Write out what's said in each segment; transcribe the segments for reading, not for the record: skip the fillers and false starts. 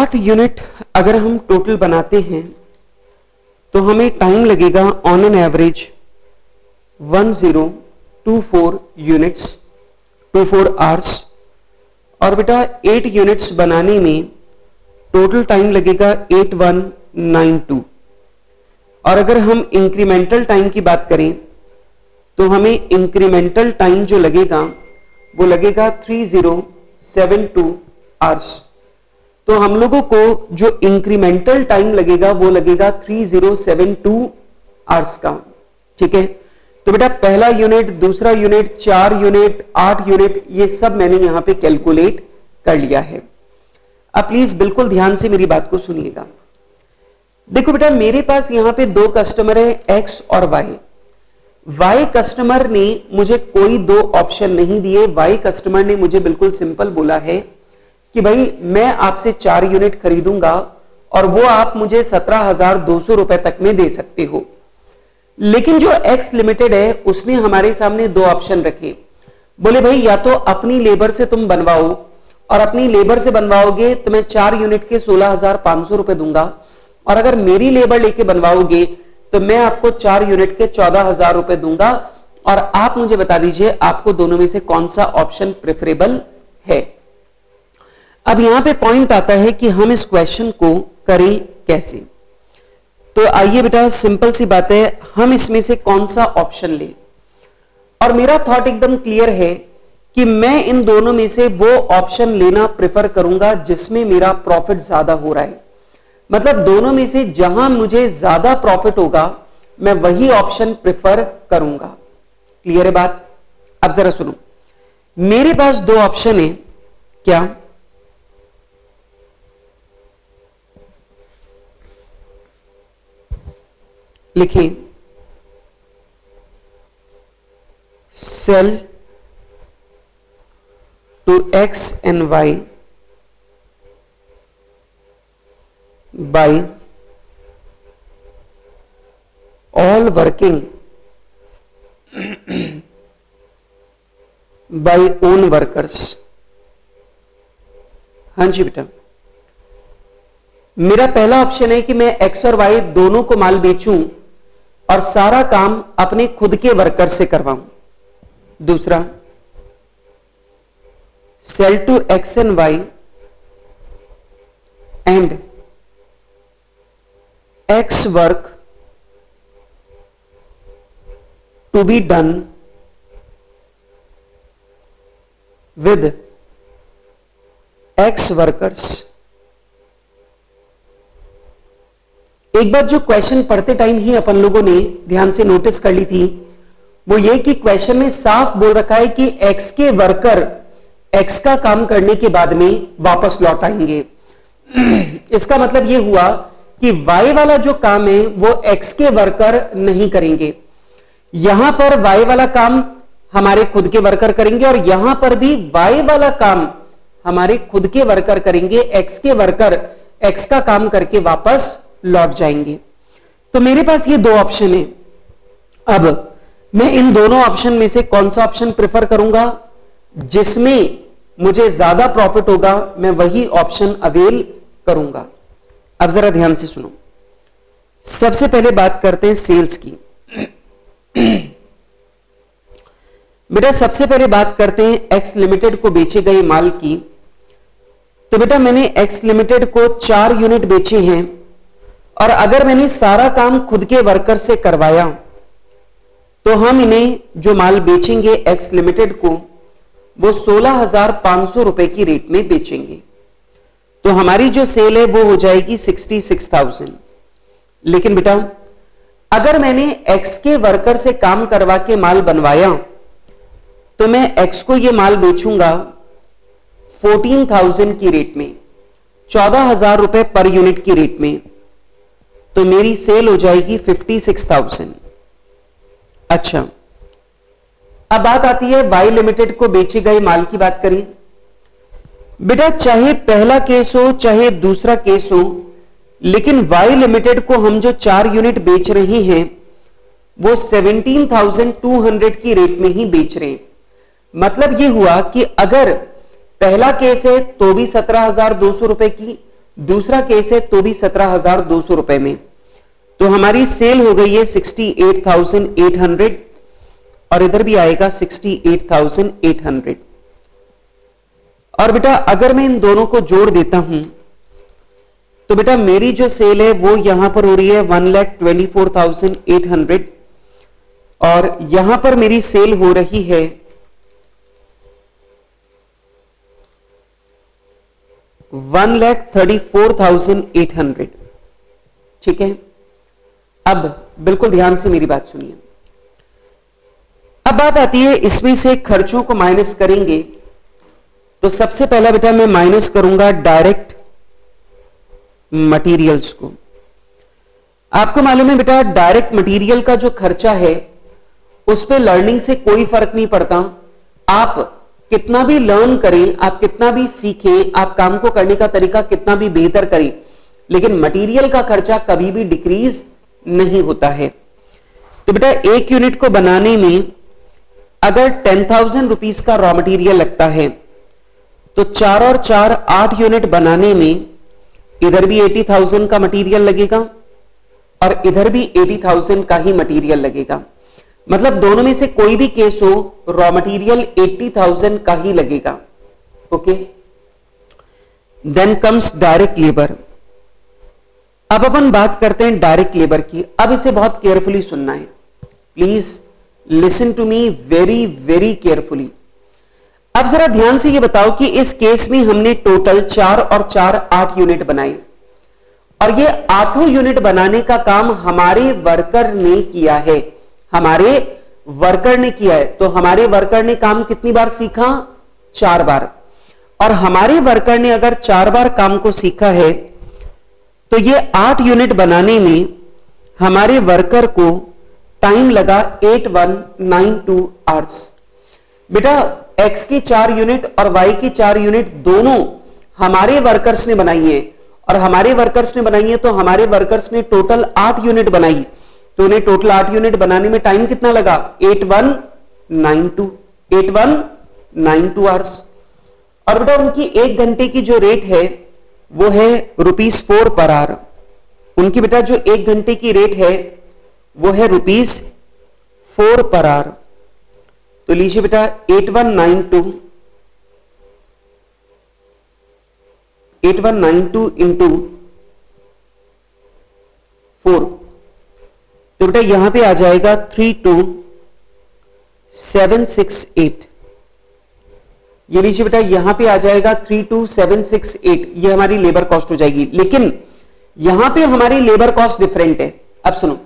8 unit अगर हम total बनाते हैं तो हमें टाइम लगेगा on an average 1024 units 24 hours. और बेटा 8 यूनिट्स बनाने में टोटल टाइम लगेगा 8192। और अगर हम इंक्रीमेंटल टाइम की बात करें तो हमें इंक्रीमेंटल टाइम जो लगेगा वो लगेगा 3072 आवर्स। तो हम लोगों को जो इंक्रीमेंटल टाइम लगेगा वो लगेगा 3072 आवर्स का। ठीक है, तो बेटा पहला यूनिट, दूसरा यूनिट, 4 यूनिट, 8 यूनिट, ये सब मैंने यहां पे कैलकुलेट कर लिया है। अब प्लीज बिल्कुल ध्यान से मेरी बात को सुनिएगा। देखो बेटा मेरे पास यहां पे दो कस्टमर है एक्स और वाई। वाई कस्टमर ने मुझे कोई दो ऑप्शन नहीं दिए। वाई कस्टमर ने मुझे बिल्कुल सिंपल बोला है कि भाई मैं आपसे 4 यूनिट खरीदूंगा और वो आप मुझे 17,200 रुपए तक में दे सकते हो। लेकिन जो एक्स लिमिटेड है उसने हमारे सामने दो ऑप्शन रखे। बोले भाई या तो अपनी लेबर से तुम बनवाओ और अपनी लेबर से बनवाओगे तो मैं 4 यूनिट के 16,500 रुपए दूंगा, और अगर मेरी लेबर लेके बनवाओगे तो मैं आपको 4 यूनिट के 14,000 रुपए दूंगा। और आप मुझे बता दीजिए आपको दोनों में से कौन सा ऑप्शन प्रेफरेबल है। अब यहां पे पॉइंट आता है कि हम इस क्वेश्चन को करें कैसे। तो आइए बेटा सिंपल सी बात है, हम इसमें से कौन सा ऑप्शन लें। और मेरा थॉट एकदम क्लियर है कि मैं इन दोनों में से वो ऑप्शन लेना प्रेफर करूंगा जिसमें मेरा प्रॉफिट ज्यादा हो रहा है। मतलब दोनों में से जहां मुझे ज्यादा प्रॉफिट होगा मैं वही ऑप्शन प्रेफर करूंगा। क्लियर है बात? अब जरा सुनो, मेरे पास दो ऑप्शन है। क्या? लिखिए, sell to X and Y by all working by own workers। हाँ जी बेटा, मेरा पहला ऑप्शन है कि मैं एक्स और वाई दोनों को माल बेचूं और सारा काम अपने खुद के वर्कर से करवाऊं। दूसरा, sell to X and Y and X work to be done with X workers। एक बार जो क्वेश्चन पढ़ते टाइम ही अपन लोगों ने ध्यान से नोटिस कर ली थी वो ये कि क्वेश्चन में साफ बोल रखा है कि X के वर्कर X का काम करने के बाद में वापस लौट आएंगे। इसका मतलब ये हुआ कि Y वाला जो काम है वो X के वर्कर नहीं करेंगे। यहां पर Y वाला काम हमारे खुद के वर्कर करेंगे और यहां पर भी Y वाला काम हमारे खुद के वर्कर करेंगे। X के वर्कर X का काम करके वापस लौट जाएंगे। तो मेरे पास ये दो ऑप्शन है। अब मैं इन दोनों ऑप्शन में से कौन सा ऑप्शन प्रेफर करूंगा? जिसमें मुझे ज्यादा प्रॉफिट होगा मैं वही ऑप्शन अवेल करूंगा। अब जरा ध्यान से सुनो, सबसे पहले बात करते हैं सेल्स की। बेटा सबसे पहले बात करते हैं एक्स लिमिटेड को बेचे गए माल की। तो बेटा मैंने एक्स लिमिटेड को 4 यूनिट बेचे हैं और अगर मैंने सारा काम खुद के वर्कर से करवाया तो हम इन्हें जो माल बेचेंगे एक्स लिमिटेड को वो 16,500 रुपए की रेट में बेचेंगे। तो हमारी जो सेल है वो हो जाएगी 66,000। लेकिन बेटा अगर मैंने एक्स के वर्कर से काम करवा के माल बनवाया तो मैं एक्स को ये माल बेचूंगा 14,000 की रेट में, 14,000 रुपए पर यूनिट की रेट में। तो मेरी सेल हो जाएगी 56,000। अच्छा, अब बात आती है वाई लिमिटेड को बेचे गए माल की बात करें। बेटा चाहे पहला केस हो चाहे दूसरा केस हो, लेकिन वाई लिमिटेड को हम जो 4 यूनिट बेच रहे हैं वो 17,200 की रेट में ही बेच रहे हैं। मतलब ये हुआ कि अगर पहला केस है तो भी 17,200 रुपए की, दूसरा केस है तो भी 17,200 रुपए में। तो हमारी सेल हो गई है 68,800 और इधर भी आएगा 68,800। और बेटा अगर मैं इन दोनों को जोड़ देता हूं तो बेटा मेरी जो सेल है वो यहां पर हो रही है 1,24,800 और यहां पर मेरी सेल हो रही है 1,34,800। ठीक है, अब बिल्कुल ध्यान से मेरी बात सुनिए। अब बात आती है इसमें से खर्चों को माइनस करेंगे तो सबसे पहला बेटा मैं माइनस करूंगा डायरेक्ट मटेरियल्स को। आपको मालूम है बेटा डायरेक्ट मटेरियल का जो खर्चा है उस पे लर्निंग से कोई फर्क नहीं पड़ता। आप कितना भी लर्न करें, आप कितना भी सीखें, आप काम को करने का तरीका कितना भी बेहतर करें, लेकिन मटेरियल का खर्चा कभी भी डिक्रीज नहीं होता है। तो बेटा एक यूनिट को बनाने में अगर 10,000 रुपीस का रॉ मटेरियल लगता है तो 4 और 4 8 यूनिट बनाने में इधर भी 80,000 का मटेरियल लगेगा और इधर भी 80,000 का ही मटेरियल लगेगा। मतलब दोनों में से कोई भी केस हो रॉ मटेरियल 80,000 का ही लगेगा। Okay, then comes direct labour. अब अपन बात करते हैं डायरेक्ट लेबर की। अब इसे बहुत केयरफुली सुनना है, please listen to me very very carefully. अब जरा ध्यान से ये बताओ कि इस केस में हमने टोटल 4 और 4 8 यूनिट बनाए और ये 8 यूनिट बनाने का काम हमारे वर्कर ने किया है। हमारे वर्कर ने किया है, तो हमारे वर्कर ने काम कितनी बार सीखा? 4 बार। और हमारे वर्कर ने अगर 4 बार काम को सीखा है तो ये 8 यूनिट बनाने में हमारे वर्कर को टाइम लगा 8192 आवर्स। बेटा x की 4 यूनिट और y की 4 यूनिट दोनों हमारे वर्कर्स ने बनाई है और हमारे वर्कर्स ने बनाई है तो हमारे वर्कर्स ने टोटल 8 यूनिट बनाई, तो उन्हें टोटल 8 यूनिट बनाने में टाइम कितना लगा? 8192 आवर्स। और बेटा उनकी 1 घंटे की जो रेट है वो है ₹4 पर आवर। उनकी बेटा जो 1 घंटे की रेट है वो है ₹4 पर आवर। तो लीजिए बेटा 8192 इंटू 4, तो बेटा यहां पे आ जाएगा 32768। ये लीजिए बेटा यहां पे आ जाएगा 32768, ये हमारी लेबर कॉस्ट हो जाएगी। लेकिन यहां पे हमारी लेबर कॉस्ट डिफरेंट है। अब सुनो,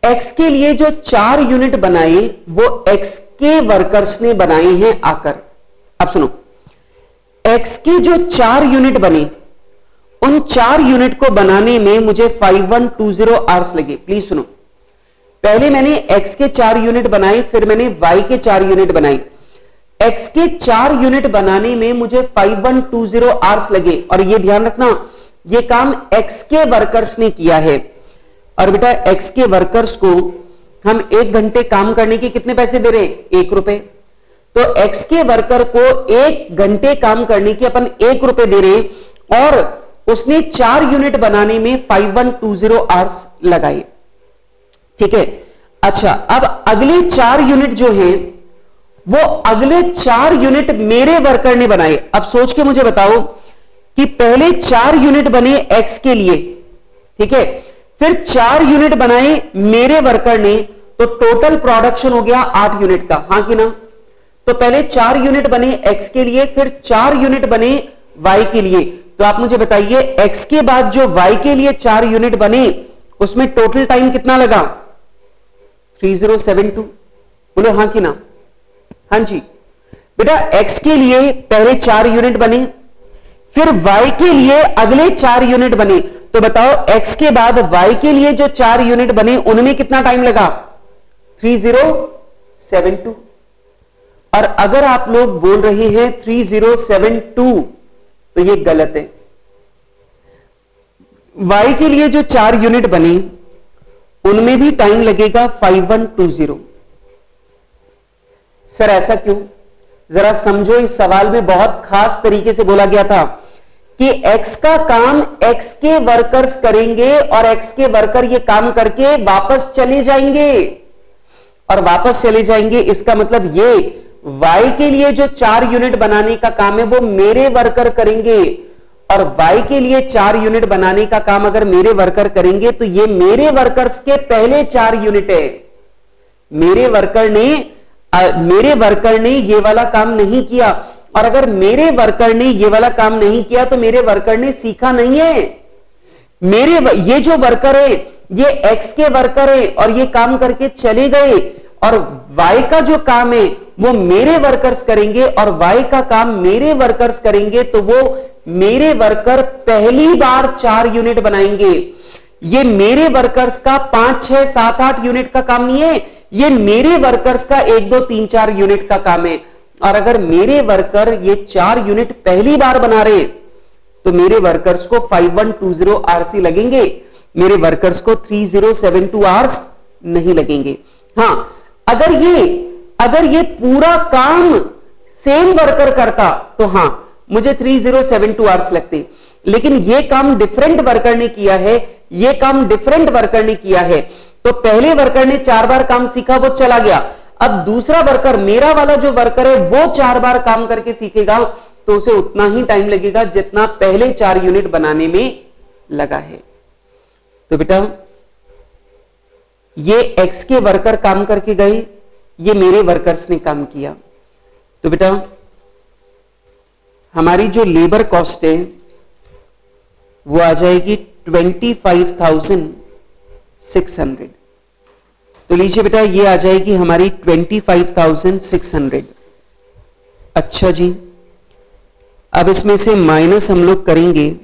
एक्स के लिए जो 4 यूनिट बनाए वो एक्स के वर्कर्स ने बनाए हैं आकर। अब सुनो, एक्स के जो 4 यूनिट बने उन 4 यूनिट को बनाने में मुझे 5120 आवर्स लगे। प्लीज सुनो, पहले मैंने एक्स के 4 यूनिट बनाए, फिर मैंने वाई के 4 यूनिट बनाए। एक्स के 4 यूनिट बनाने में मुझे 5120 आवर्स लगे और यह ध्यान रखना यह काम एक्स के वर्कर्स ने किया है। और बेटा एक्स के वर्कर्स को हम 1 घंटे काम करने के कितने पैसे दे रहे हैं? 1 रुपए। तो एक्स के वर्कर को 1 घंटे काम करने के अपन 1 रुपए दे रहे हैं और उसने 4 यूनिट बनाने में 5120 आवर्स लगाए। ठीक है, अच्छा अब अगले 4 यूनिट जो हैं वो अगले 4 यूनिट मेरे वर्कर ने बनाए। अब सोच के मुझे बताओ कि पहले 4 यूनिट बने एक्स के लिए, ठीक है, फिर 4 यूनिट बनाए मेरे वर्कर ने, तो टोटल प्रोडक्शन हो गया 8 यूनिट का। हां कि ना? तो पहले 4 यूनिट बने एक्स के लिए, फिर 4 यूनिट बने वाई के लिए। तो आप मुझे बताइए एक्स के बाद जो वाई के लिए 4 यूनिट बने उसमें टोटल टाइम कितना लगा? 3072। बोलो हां कि ना? हां जी बेटा, एक्स के लिए पहले 4 यूनिट बने, फिर वाई के लिए अगले 4 यूनिट बने। तो बताओ एक्स के बाद वाई के लिए जो 4 यूनिट बने उनमें कितना टाइम लगा? 3072। और अगर आप लोग बोल रहे हैं 3072 तो यह गलत है। वाई के लिए जो 4 यूनिट बने उनमें भी टाइम लगेगा 5120। सर ऐसा क्यों? जरा समझो, इस सवाल में बहुत खास तरीके से बोला गया था कि x का काम x के वर्कर्स करेंगे और x के वर्कर ये काम करके वापस चले जाएंगे, और वापस चले जाएंगे इसका मतलब ये y के लिए जो 4 यूनिट बनाने का काम है वो मेरे वर्कर करेंगे, और y के लिए 4 यूनिट बनाने का काम अगर मेरे वर्कर करेंगे तो ये मेरे वर्कर्स के पहले 4 यूनिट है। मेरे वर्कर ने ये वाला काम नहीं किया, और अगर मेरे वर्कर ने ये वाला काम नहीं किया तो मेरे वर्कर ने सीखा नहीं है। ये जो वर्कर है ये x के वर्कर है और ये काम करके चले गए, और y का जो काम है वो मेरे वर्कर्स करेंगे और y का काम मेरे वर्कर्स करेंगे, तो वो मेरे वर्कर पहली बार 4 यूनिट बनाएंगे। ये मेरे वर्कर्स का 5, 6, 7, 8 यूनिट का काम नहीं है, ये मेरे वर्कर्स का 1, 2, 3, 4 यूनिट का काम है। और अगर मेरे वर्कर ये 4 यूनिट पहली बार बना रहे तो मेरे वर्कर्स को 5120 RC लगेंगे, मेरे वर्कर्स को 3072 आवर्स नहीं लगेंगे। हां, अगर ये पूरा काम सेम वर्कर करता तो हां मुझे 3072 आवर्स लगते, लेकिन ये काम डिफरेंट वर्कर ने किया है, ये काम डिफरेंट वर्कर ने किया है। तो पहले वर्कर ने 4 बार काम सीखा, वो चला गया। अब दूसरा वर्कर, मेरा वाला जो वर्कर है वो 4 बार काम करके सीखेगा, तो उसे उतना ही टाइम लगेगा जितना पहले 4 यूनिट बनाने में लगा है। तो बेटा ये x के वर्कर काम करके गए, ये मेरे वर्कर्स ने काम किया। तो बेटा हमारी जो लेबर कॉस्ट है वो आ जाएगी 25,600। तो लीजिए बेटा ये आ जाएगी हमारी 25,600। अच्छा जी, अब इसमें से माइनस हम लोग करेंगे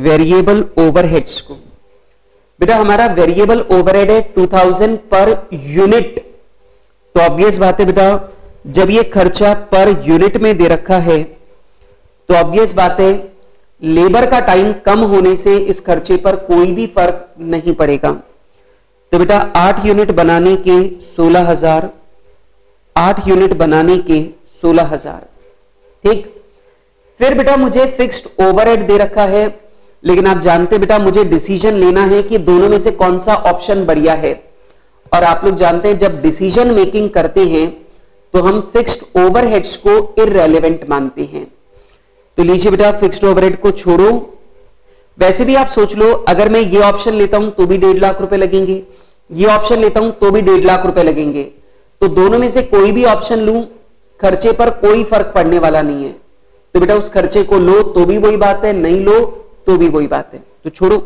वेरिएबल ओवरहेड्स को। बेटा हमारा वेरिएबल ओवरहेड है 2000 पर यूनिट। तो ऑब्वियस बात है बेटा जब ये खर्चा पर यूनिट में दे रखा है तो ऑब्वियस बात है लेबर का टाइम कम होने से इस खर्चे पर कोई भी फर्क नहीं पड़ेगा। तो बेटा 8 यूनिट बनाने के 16,000, 8 यूनिट बनाने के 16,000। ठीक, फिर बेटा मुझे फिक्स्ड ओवरहेड दे रखा है, लेकिन आप जानते बेटा मुझे डिसीजन लेना है कि दोनों में से कौन सा ऑप्शन बढ़िया है। और आप लोग जानते हैं जब डिसीजन मेकिंग करते हैं तो हम फिक्स्ड ओवरहेड्स को इररेलेवेंट मानते हैं। तो लीजिए बेटा फिक्स्ड ओवरहेड को छोड़ो। वैसे भी आप सोच लो, अगर मैं ये ऑप्शन लेता हूं तो भी 1.5 लाख रुपए लगेंगे, ये ऑप्शन लेता हूं तो भी 1.5 लाख रुपए लगेंगे। तो दोनों में से कोई भी ऑप्शन लूं खर्चे पर कोई फर्क पड़ने वाला नहीं है। तो बेटा उस खर्चे को लो तो भी वही बात है, नहीं लो तो भी वही बात है, तो छोड़ो।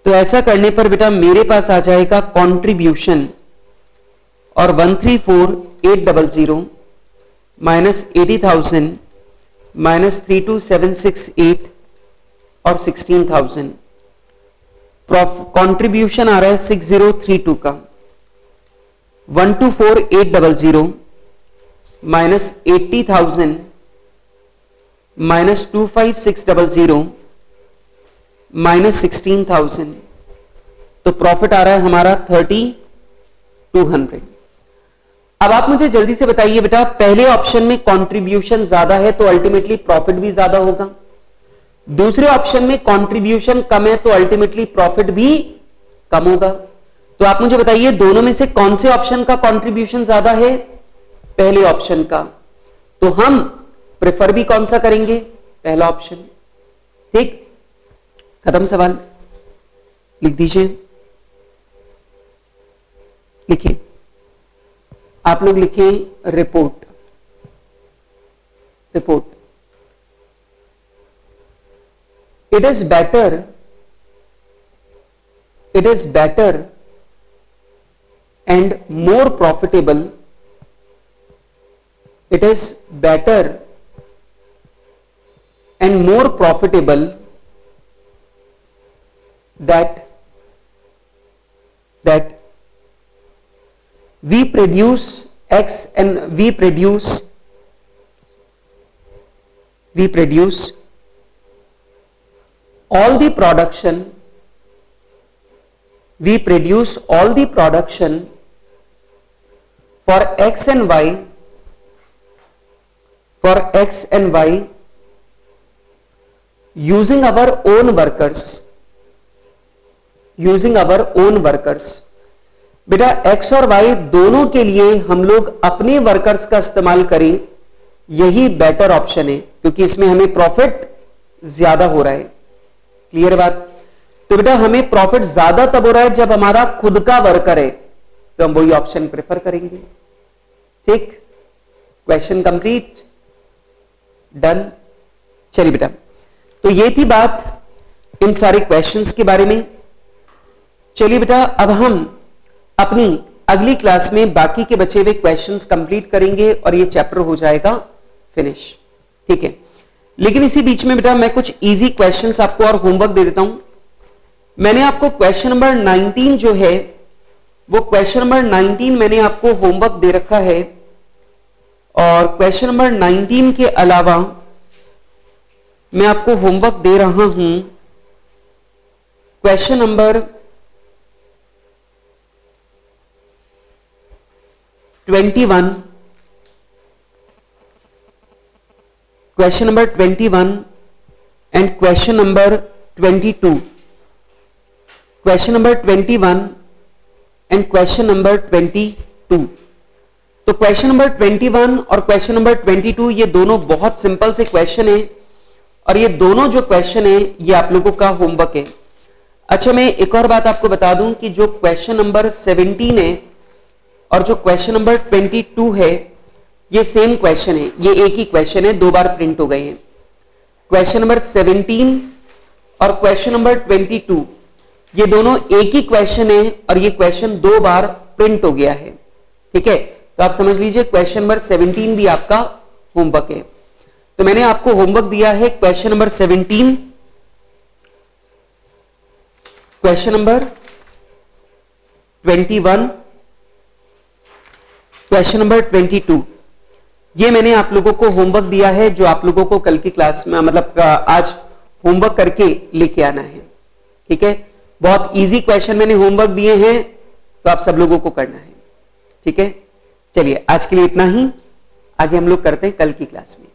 तो ऐसा करने पर बेटा मेरे पास आ जाएगा कंट्रीब्यूशन और 134,800 माइनस 80,000 माइनस 32,768 और 16,000। कंट्रीब्यूशन आ रहा है 6032 का। 124,800 माइनस 80,000 माइनस 25,600 माइनस 16,000। तो प्रॉफिट आ रहा है हमारा 3,200। अब आप मुझे जल्दी से बताइए बेटा पहले ऑप्शन में कंट्रीब्यूशन ज्यादा है तो अल्टीमेटली प्रॉफिट भी ज्यादा होगा, दूसरे ऑप्शन में कंट्रीब्यूशन कम है तो अल्टीमेटली प्रॉफिट भी कम होगा। तो आप मुझे बताइए दोनों में से कौन से ऑप्शन का कंट्रीब्यूशन ज्यादा है? पहले ऑप्शन का। तो हम प्रेफर भी कौन सा करेंगे? पहला ऑप्शन। ठीक, खत्म सवाल। लिख दीजिए, लिखिए, आप लोग लिखें report. Report, it is better and more profitable, it is better and more profitable that we produce X and we produce all the production, we produce all the production for X and Y using our own workers, बेटा x और Y दोनों के लिए हम लोग अपने workers का इस्तेमाल करें, यही बेटर ऑप्शन है, क्योंकि इसमें हमें प्रॉफिट ज्यादा हो रहा है। क्लियर बात? तो बेटा हमें प्रॉफिट ज्यादा तब हो रहा है जब हमारा खुद का वर्कर है, तो हम वही ऑप्शन प्रेफर करेंगे। ठीक, क्वेश्चन कंप्लीट, डन। चलिए बेटा, तो ये थी बात इन सारे क्वेश्चंस के बारे में। चलिए बेटा, अब हम अपनी अगली क्लास में बाकी के बचे हुए क्वेश्चंस कंप्लीट करेंगे और ये चैप्टर हो जाएगा फिनिश। ठीक है, लेकिन इसी बीच में बेटा मैं कुछ इजी क्वेश्चंस आपको और होमवर्क दे देता हूं। मैंने आपको क्वेश्चन नंबर 19 जो है, वो क्वेश्चन नंबर 19 मैंने आपको होमवर्क दे रखा है, और क्वेश्चन नंबर 19 के अलावा मैं आपको होमवर्क दे रहा हूं question number 21, question number 21 and question number 22, question number 21 and question number 22। तो क्वेश्चन नंबर 21 और क्वेश्चन नंबर 22 ये दोनों बहुत सिंपल से क्वेश्चन है, और ये दोनों जो क्वेश्चन है ये आप लोगों का होमवर्क है। अच्छा, मैं एक और बात आपको बता दूं कि जो क्वेश्चन नंबर 17 है और जो क्वेश्चन नंबर 22 है, ये सेम क्वेश्चन है, ये एक ही क्वेश्चन है, दो बार प्रिंट हो गए हैं। क्वेश्चन नंबर 17 और क्वेश्चन नंबर 22 ये दोनों एक ही क्वेश्चन है, और ये क्वेश्चन दो बार प्रिंट हो गया है। ठीक है, तो आप समझ लीजिए क्वेश्चन नंबर 17 भी आपका होमवर्क है। तो मैंने आपको होमवर्क दिया है question number 17, question number 21, question number 22। ये मैंने आप लोगों को होमवर्क दिया है, जो आप लोगों को कल की क्लास में मतलब आज होमवर्क करके लेके आना है। ठीक है, बहुत इजी क्वेश्चन मैंने होमवर्क दिए हैं, तो आप सब लोगों को करना है। ठीक है, चलिए आज के लिए इतना ही, आगे हम लोग करते हैं कल की क्लास में।